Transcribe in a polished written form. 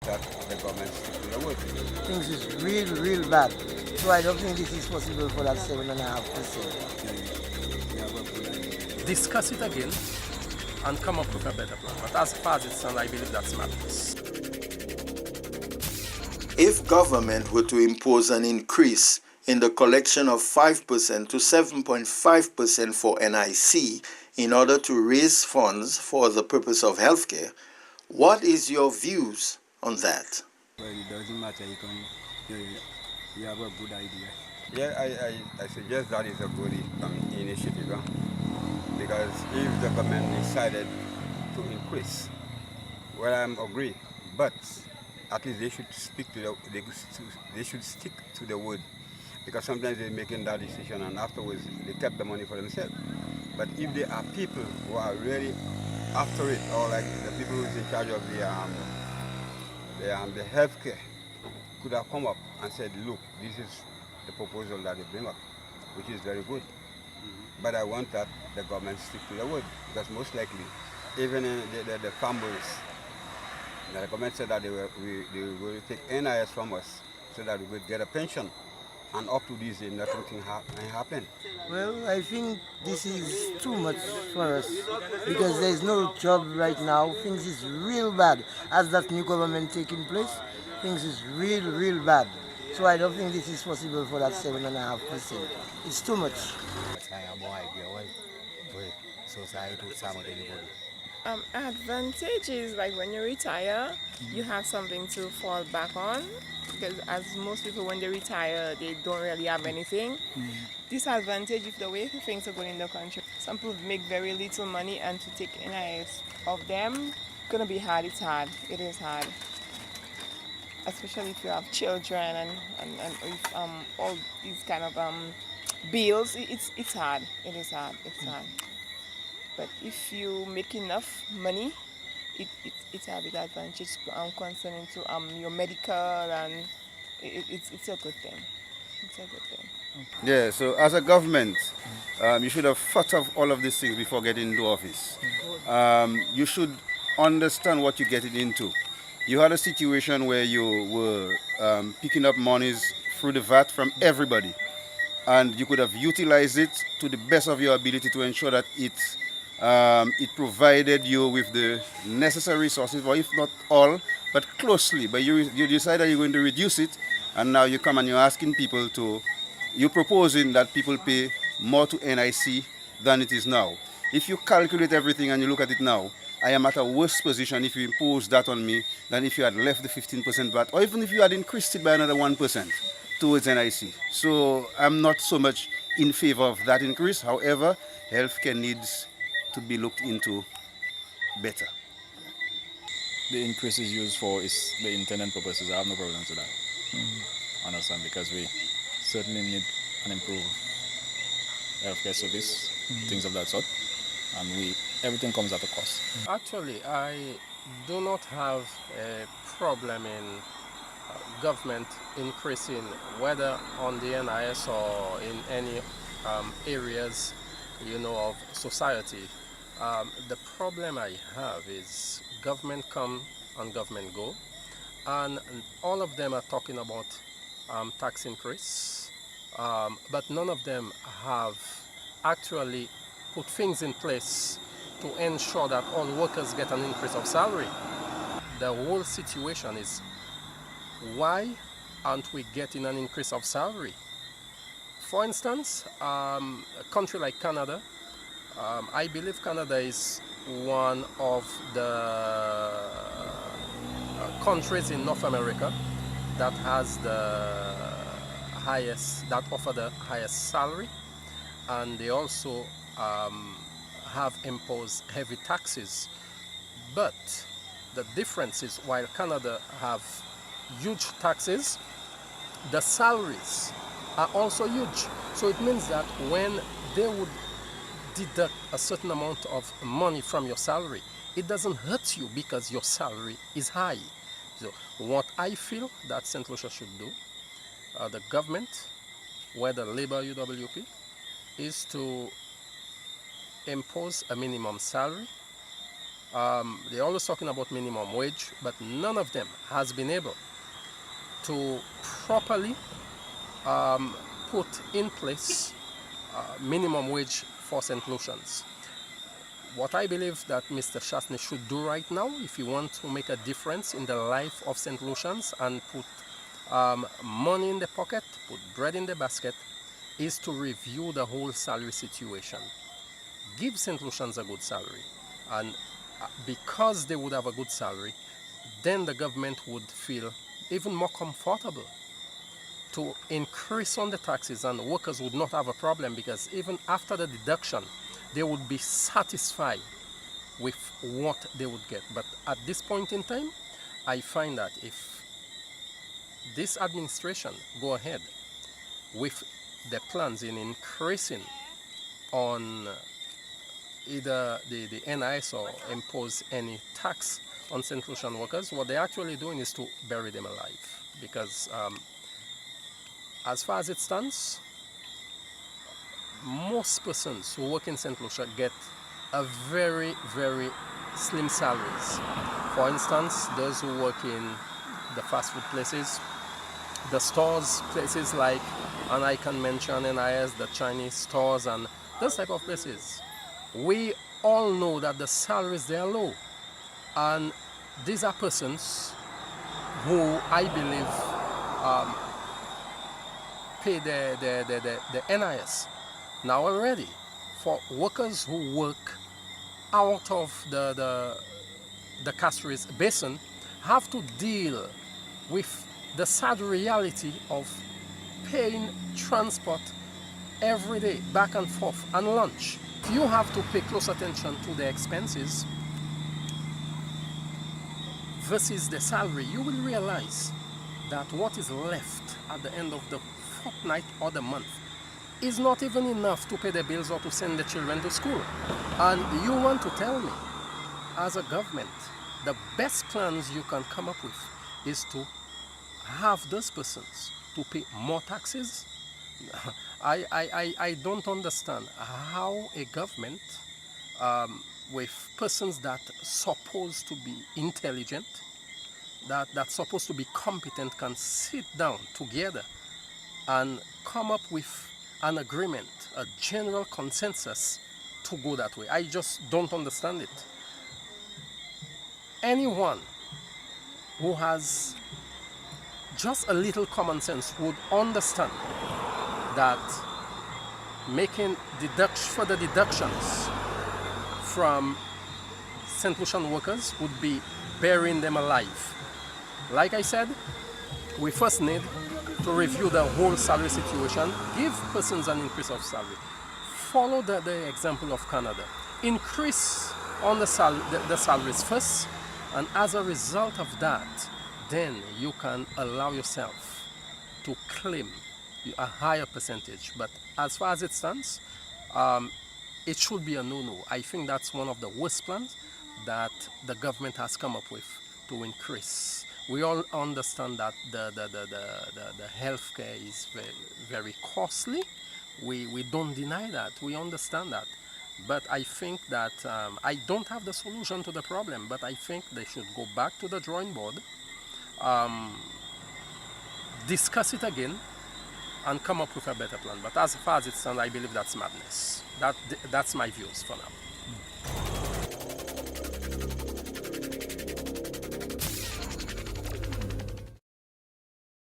that the government stick to the word. Things is real bad. So I don't think this is possible for that 7.5%. Discuss it again and come up with a better plan. But as far as it's concerned, I believe that's madness. If government were to impose an increase in the collection of 5% to 7.5% for NIC in order to raise funds for the purpose of healthcare, what is your views on that? Well, it doesn't matter. You have a good idea. Yeah, I suggest that is a good initiative, because if the government decided to increase, well, I'm agree, but at least they should stick to they should stick to the word, because sometimes they're making that decision and afterwards they kept the money for themselves. But if there are people who are really after it, or like the people who's in charge of the healthcare, could have come up and said, look, this is the proposal that they bring up, which is very good. But I want that the government stick to the word, because most likely, even in the families, the government said that they were going to take NIS from us so that we would get a pension. And up to this day, nothing happened. Well, I think this is too much for us because there's no job right now. Things is real bad. As that new government taking place, things is real bad. So I don't think this is possible for that 7.5%. It's too much. I have no idea what society would sound anybody. Advantage is like when you retire, you have something to fall back on. Because as most people, when they retire, they don't really have anything. Disadvantage if the way things are going in the country. Some people make very little money, and to take NIS of them, gonna be hard. It's hard. It is hard. Especially if you have children and if, all these kind of bills. It's hard. It is hard. It's hard. But if you make enough money, it's a big advantage concerning to your medical, and it's a good thing. It's a good thing. Yeah, so as a government, you should have thought of all of these things before getting into office. You should understand what you're getting into. You had a situation where you were picking up monies through the VAT from everybody, and you could have utilized it to the best of your ability to ensure that it provided you with the necessary resources, or if not all, but closely. But you decide that you're going to reduce it, and now you come and you're asking people you're proposing that people pay more to NIC than it is now. If you calculate everything and you look at it now, I am at a worse position if you impose that on me than if you had left the 15% VAT, or even if you had increased it by another 1% towards NIC. So I'm not so much in favor of that increase. However, healthcare needs to be looked into better. The increase is used for is the intended purposes. I have no problems with that. Understand, because we certainly need an improved healthcare service, things of that sort, and everything comes at a cost. Actually, I do not have a problem in government increasing, whether on the NIS or in any areas, of society. The problem I have is government come and government go, and all of them are talking about tax increase, but none of them have actually put things in place to ensure that all workers get an increase of salary. The whole situation is, why aren't we getting an increase of salary? For instance, a country like Canada, I believe Canada is one of the countries in North America that has that offer the highest salary, and they also have imposed heavy taxes. But the difference is, while Canada have huge taxes, the salaries are also huge. So it means that when they would deduct a certain amount of money from your salary, it doesn't hurt you because your salary is high. So what I feel that St. Lucia should do, the government, whether Labour UWP, is to impose a minimum salary they're always talking about minimum wage, but none of them has been able to properly put in place minimum wage for St. Lucians. What I believe that Mr. Chasney should do right now, if he wants to make a difference in the life of St. Lucians and put money in the pocket, put bread in the basket, is to review the whole salary situation. Give St. Lucians a good salary. And because they would have a good salary, then the government would feel even more comfortable to increase on the taxes, and workers would not have a problem, because even after the deduction, they would be satisfied with what they would get. But at this point in time, I find that if this administration go ahead with the plans in increasing on either the NIS or impose any tax on St. Lucian workers, what they're actually doing is to bury them alive. Because as far as it stands, most persons who work in St. Lucia get a very, very slim salaries. For instance, those who work in the fast food places, the stores, places like, and I can mention NIS, the Chinese stores and those type of places. We all know that the salaries there are low. And these are persons who I believe pay the NIS now already. For workers who work out of the Castries Basin, have to deal with the sad reality of paying transport every day, back and forth, and lunch. If you have to pay close attention to the expenses versus the salary, you will realize that what is left at the end of the fortnight or the month is not even enough to pay the bills or to send the children to school. And you want to tell me, as a government, the best plans you can come up with is to have those persons to pay more taxes? I don't understand how a government with persons that supposed to be intelligent, that's supposed to be competent, can sit down together and come up with an agreement, a general consensus to go that way. I just don't understand it. Anyone who has just a little common sense would understand that making further deductions from St. Lucian workers would be burying them alive. Like I said, we first need to review the whole salary situation, give persons an increase of salary. Follow the example of Canada. Increase on the salaries first, and as a result of that, then you can allow yourself to claim a higher percentage. But as far as it stands, it should be a no-no. I think that's one of the worst plans that the government has come up with to increase. We all understand that the healthcare is very, very costly. We don't deny that. We understand that. But I think that I don't have the solution to the problem, but I think they should go back to the drawing board, discuss it again, and come up with a better plan. But as far as it stands, I believe that's madness. That's my views for now.